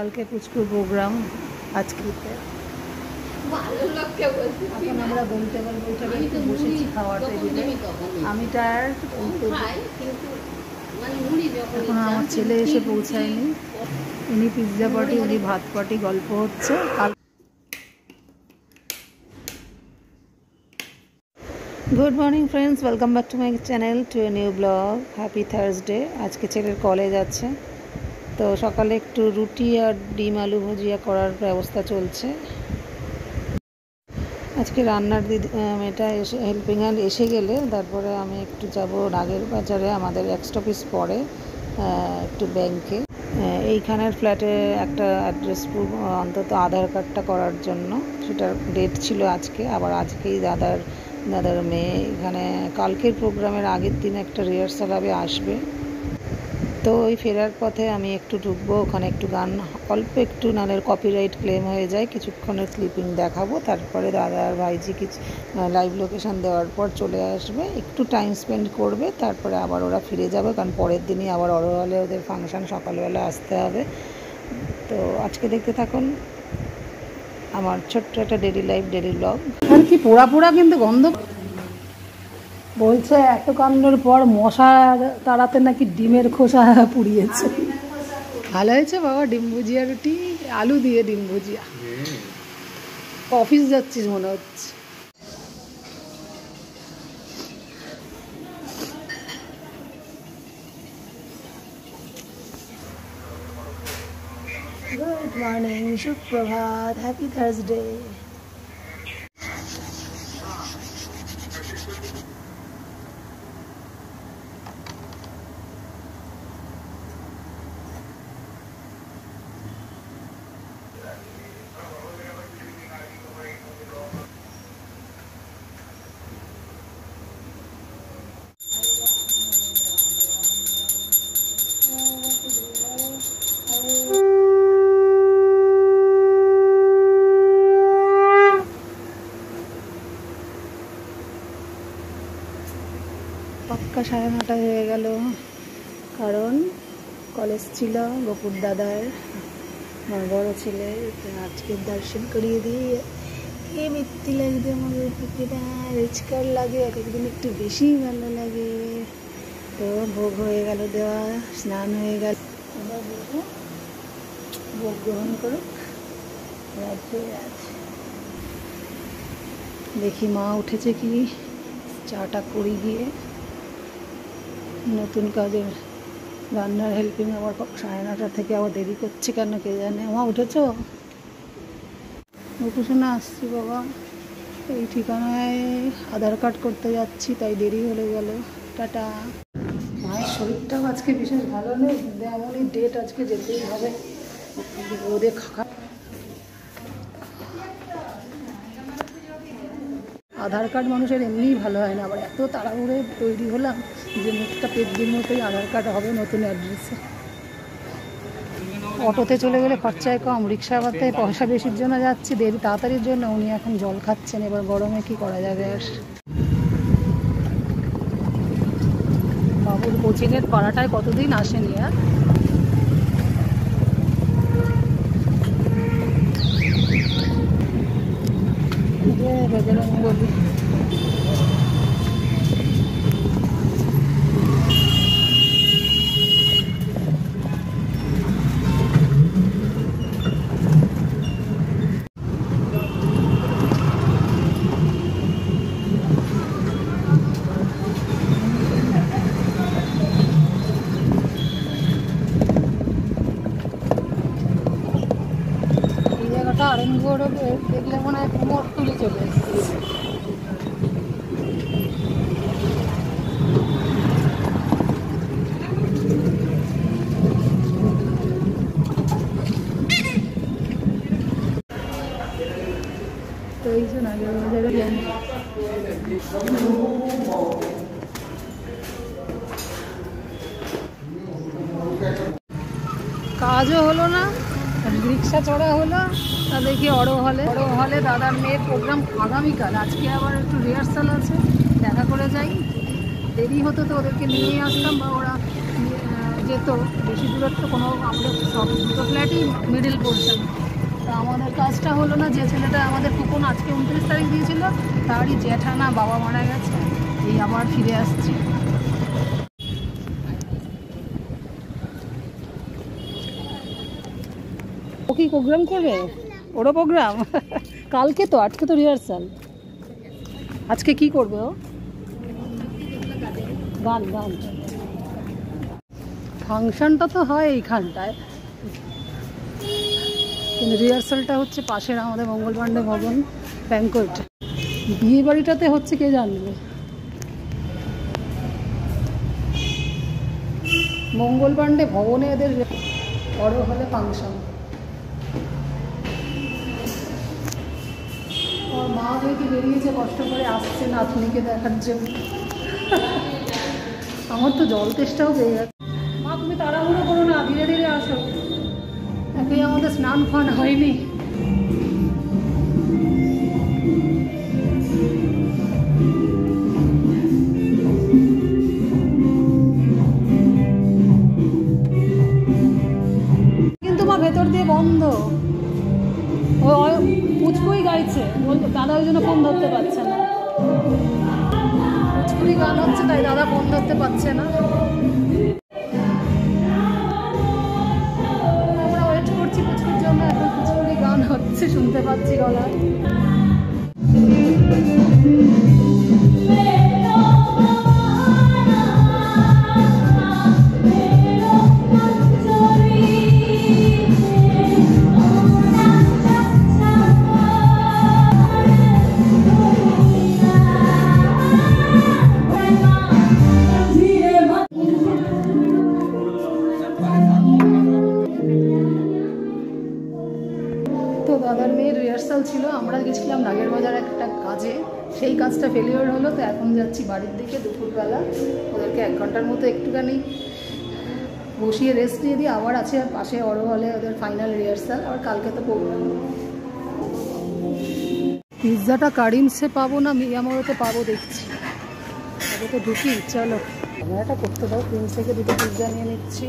কালকে পুচকুর প্রোগ্রাম আজকেতে। এখন আমরা বলতে একটু বসেছি খাওয়ার টেবিলে। আমি টায়ার্ড, এখন আমার ছেলে এসে পৌঁছায়নি। উনি পিৎজা পার্টি, উনি ভাত পার্টি, গল্প হচ্ছে। Good morning friends, welcome back to my channel, to a new blog. Happy Thursday. আজকে ছেলের কলেজ আছে, তো সকালে একটু রুটি আর ডিম আলু ভুজিয়া করার ব্যবস্থা চলছে। আজকে রান্নার মেয়েটা এসে হেল্পিং হ্যান্ড এসে গেলে তারপরে আমি একটু যাব নাগের বাজারে, আমাদের এক্স অফিস পড়ে একটু ব্যাংকে। এইখানের ফ্ল্যাটে একটা অ্যাড্রেস প্রুফ, অন্তত আধার কার্ডটা করার জন্য, সেটার ডেট ছিল আজকে। আবার আজকেই দাদার মেয়ে এখানে কালকের প্রোগ্রামের আগের দিন একটা রিহার্সাল হবে, আসবে। তো ওই ফেরার পথে আমি একটু ঢুকবো, ওখানে একটু গান, অল্প একটু, নাহলে কপিরাইট ক্লেম হয়ে যায়, কিছুক্ষণের ক্লিপিং দেখাবো। তারপরে দাদা আর ভাইজি কিছু লাইভ লোকেশন দেওয়ার পর চলে আসবে, একটু টাইম স্পেন্ড করবে, তারপরে আবার ওরা ফিরে যাবে, কারণ পরের দিনই আবার হলে ওদের ফাংশান, সকালবেলা আসতে হবে। তো আজকে দেখতে থাকুন আমার ছোট্ট একটা ডেলি লাইফ, ডেলি ব্লগ। আর কি পোড়া পোড়া কিন্তু গন্ধ বলছে, এত কাণ্ডের পর মশা তাড়াতে নাকি ডিমের খোসা পুড়িয়েছে। ভালো হয়েছে বাবা, ডিম ভুজিয়া রুটি, আলু দিয়ে ডিম ভুজিয়া। অফিস যাচ্ছিস মনে হচ্ছে। গুড মর্নিং, সুপ্রভাত, হ্যাপি থার্সডে। পাক্কা 9:30 হয়ে গেল, কারণ কলেজ ছিল গোপুর দাদার, আমার বড় ছেলে। আজকে দর্শন করিয়ে দিয়ে এ মিত্তি লাগবে আমাদের পুকুরা, রিচকার লাগে, এক একদিন একটু বেশি ভালো লাগে। তো ভোগ হয়ে গেল দেওয়া, স্নান হয়ে গেল, আমরা বলবো ভোগ গ্রহণ করুক। রাজ্যে আছে, দেখি মা উঠেছে কি, চাটা করি গিয়ে। নতুন কাজের রান্নার হেল্পিং আবার 9:30 থেকে আবার দেরি করছে কেন কে জানে। মা উঠেছো? শোনা আসছি বাবা, এই ঠিকানায় আধার কার্ড করতে যাচ্ছি, তাই দেরি হয়ে গেল। টাটা। মায়ের শরীরটাও আজকে বিশেষ ভালো নেই, এমনই ডেট, আজকে যেতেই হবে। রোদে খাকা, আধার কার্ড মানুষের এমনিই ভালো হয় না, আবার এত তাড়াহুড়ে তৈরি হলাম যে মুখটা পেট দিন মতোই আধার কার্ড হবে নতুন অ্যাড্রেসে। অটোতে চলে গেলে খরচায় কম, রিক্সা করতে পয়সা বেশির জন্য যাচ্ছি, দেরি তাড়াতাড়ির জন্য। উনি এখন জল খাচ্ছেন, এবার গরমে কি করা যাবে আর। বাবুর কোচিংয়ের পাড়াটায় কতদিন আসেনি আর। বলি আরেঙ্গর দেখলে মনে হয় কোমর তুলে চলে এসেছে। তো এই জন্য আগের বাজারে কাজও হলো না, রিক্সা চড়া হলো। তা দেখি অড়ো হলে দাদার মেয়ের প্রোগ্রাম আগামীকাল, আজকে আবার একটু রিহার্সাল আছে, দেখা করে যাই। দেরি হতো তো ওদেরকে নিয়ে আসতাম, বা ওরা যেত, বেশি দূরত্ব কোনো, আমাদের সব দুটো ফ্ল্যাটই মিডিল পোর্শন। তো আমাদের কাজটা হলো না। যে ছেলেটা আমাদের কুপন আজকে 29 তারিখ দিয়েছিল, তারই জ্যাঠানা বাবা মারা গেছে, এই আবার ফিরে আসছি। ও কি প্রোগ্রাম করবে? ওরও প্রোগ্রাম কালকে তো, আজকে তো রিহার্সাল। আজকে কি করবে ও? গান গান ফাংশনটা তো হয় এইখানটায়, কিন্তু রিহার্সালটা হচ্ছে পাশের আমাদের মঙ্গল পাণ্ডে ভবন ব্যাংকোয়েট। বিয়ে বাড়িটাতে হচ্ছে কে জানবে। মঙ্গল পাণ্ডে ভবনে এদের বড় হলে ফাংশন। আমার মা হয়তো বেরিয়েছে কষ্ট করে, আসছে নাতনিকে দেখার জন্য। আমার তো জল তেষ্টাও পেয়ে গেছে। মা তুমি তাড়াহুড়ো করো না, ধীরে ধীরে আসো, একেই আমাদের স্নান ফান হয়নি। কিন্তু মা ভেতর দিয়ে বন্ধ, ওই পুচকুই গাইছে, দাদা ওই জন্য ফোন ধরতে পারছে না। পুচকুই গান হচ্ছে তাই দাদা ফোন ধরতে পারছে না। আমরা ওয়েট করছি পুচকুর জন্য, এখন পুচকুরই গান হচ্ছে, শুনতে পাচ্ছি গলা। দাদার মেয়ের রিহার্সাল ছিল, আমরা গেছিলাম নাগের বাজার একটা কাজে, সেই কাজটা ফেলিওর হলো। তো এখন যাচ্ছি বাড়ির দিকে দুপুরবেলা, ওদেরকে 1 ঘন্টার মতো একটুখানি বসিয়ে রেস্ট দিয়ে দিই। আবার আছে পাশে অরো হলে ওদের ফাইনাল রিহার্সাল, আর কালকে তো প্রোগ্রাম। পিৎজাটা কারিমসে পাবো না মিয়ামোড়তে পাবো দেখছি, আগে তো ঢুকি। চলো ক্যামেরাটা করতে দাও। প্রিন্স থেকে 2টো পিৎজা নিয়ে নিচ্ছি,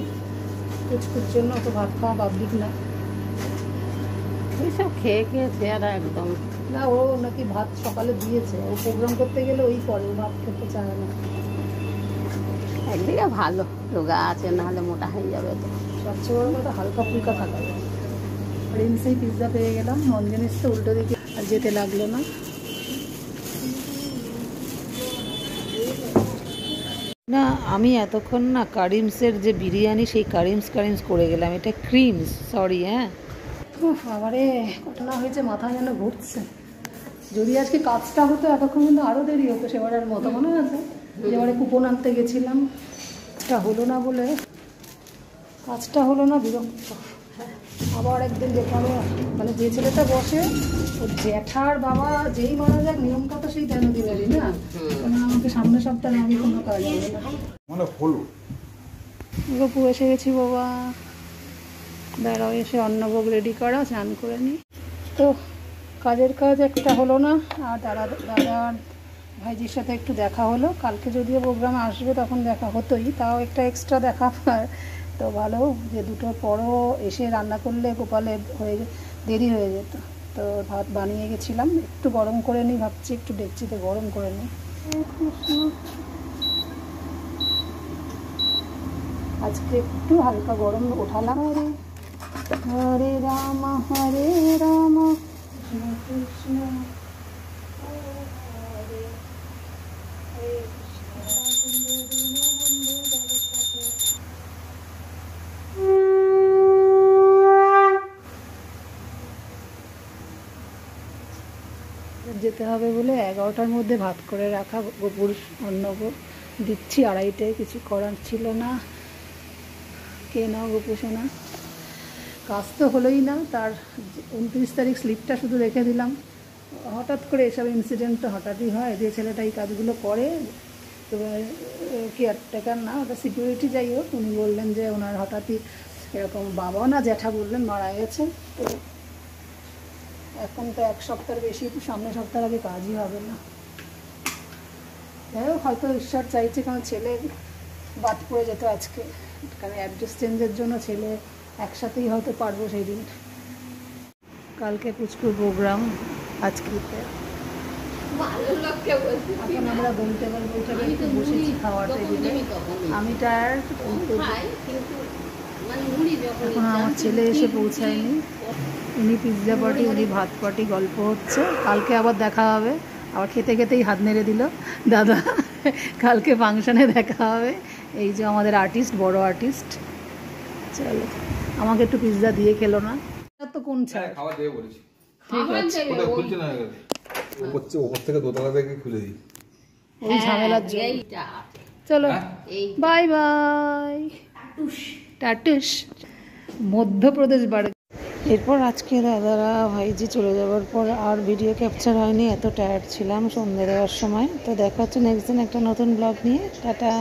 কুচকুর জন্য তো ভাত খাওয়া পাবলিক না। এইসব খেয়ে খেয়ে চেহারা একদম না, ও নাকি ভাত সকালে দিয়েছে, ও প্রোগ্রাম করতে গেলে ওই করে, ভাত খেতে চায় না। একদিকে ভালো রোগা আছে, নাহলে মোটা হয়ে যাবে। তো সবচেয়ে বড় কথা হালকা ফুলকা থাকা যায়। আর সেই পিৎজা পেয়ে গেলাম, ননভেজ তো উল্টো দিকে আর যেতে লাগলো না। না আমি এতক্ষণ না কারিমসের যে বিরিয়ানি, সেই কারিমস করে গেলাম, এটা ক্রিমস, সরি। হ্যাঁ আবারে ঘটনা হয়েছে, মাথা যেন ঘুরছে। যদি আজকে কাজটা হতো এতক্ষণ কিন্তু আরও দেরি হতো, সেবারের মতো মনে আছে, যেবারে কুপন আনতে গেছিলাম, কাজটা হলো না বলে, কাজটা হলো না, বিরক্ত। আবার একদিন যেতে হবে, মানে যে ছেলেটা বসে ওর জ্যাঠার বাবা যেই মারা যাক, নিয়মটা তো সেই তেন দিবারই না, কারণ আমাকে সামনের সপ্তাহে আমি কোনো কাজ হবে না। গপু এসে গেছি বাবা, দাঁড়াও, এসে অন্নভোগ রেডি করা, স্নান করে নিই। তো কাজের কাজ একটা হলো না, আর দাদার ভাইজির সাথে একটু দেখা হলো। কালকে যদিও প্রোগ্রামে আসবে তখন দেখা হতোই, তাও একটা এক্সট্রা দেখা হয় তো ভালো, যে 2টোর পরও এসে রান্না করলে গোপালের দেরি হয়ে যেত। তো ভাত বানিয়ে গেছিলাম, একটু গরম করে নিই ভাবছি, একটু ডেকচিতে গরম করে নিই। আজকে একটু হালকা গরম ওঠালাম। হরে রাম কৃষ্ণ হরে হরে, যেতে হবে বলে 11টার মধ্যে ভাত করে রাখা গোপুর অন্নভোগ দিচ্ছি। 2:30টায়, কিছু করার ছিল না। কে নাও গোপু সোনা, কাজ তো হলোই না। তার 29 তারিখ স্লিপটা শুধু রেখে দিলাম। হঠাৎ করে এসব ইনসিডেন্ট তো হঠাৎই হয়, যে ছেলেটা এই কাজগুলো করে, এবার কেয়ারটেকার না, ওটা সিকিউরিটি, যাই হোক, উনি বললেন যে ওনার হঠাৎই এরকম, বাবা না জ্যাঠা বললেন মারা গেছে। তো এখন তো 1 সপ্তাহের বেশি, সামনের সপ্তাহের আগে কাজই হবে না। যাই হোক, হয়তো ঈশ্বর চাইছে, কারণ ছেলে বাদ পড়ে যেত আজকে। কারণ অ্যাড্রেস চেঞ্জের জন্য ছেলে একসাথেই হয়তো পারবো সেই দিন। কালকে পুচকুর প্রোগ্রাম, আজকে এখন আমরা বলতে পারবো একটু বসেছি খাওয়ার টেবিলে। আমি টায়ার্ড, এখন আমার ছেলে এসে পৌঁছায়নি। উনি পিৎজা পার্টি, উনি ভাত পার্টি, গল্প হচ্ছে। কালকে আবার দেখা হবে। আবার খেতে খেতেই হাত নেড়ে দিল দাদা। কালকে ফাংশনে দেখা হবে। এই যে আমাদের আর্টিস্ট, বড় আর্টিস্ট। চলো, আমাকে একটু পিৎজা দিয়ে খেলো না তো? কোন ছাড় খাওয়া দেবে বলেছি। ঠিক আছে, খুলছে না, ওপর থেকে দোতলা থেকে খুলে দিই। ওই ঝামেলার জন্য। চলো বাই বাই, টাটুস। মধ্যপ্রদেশ বাড়ি। এরপর আজকে দাদারা ভাইজি চলে যাওয়ার পর আর ভিডিও ক্যাপচার হয়নি, এত টায়ার্ড ছিলাম সন্ধ্যে দেওয়ার সময়। তো দেখা হচ্ছে নেক্সট দিন একটা নতুন ব্লগ নিয়ে। টাটা।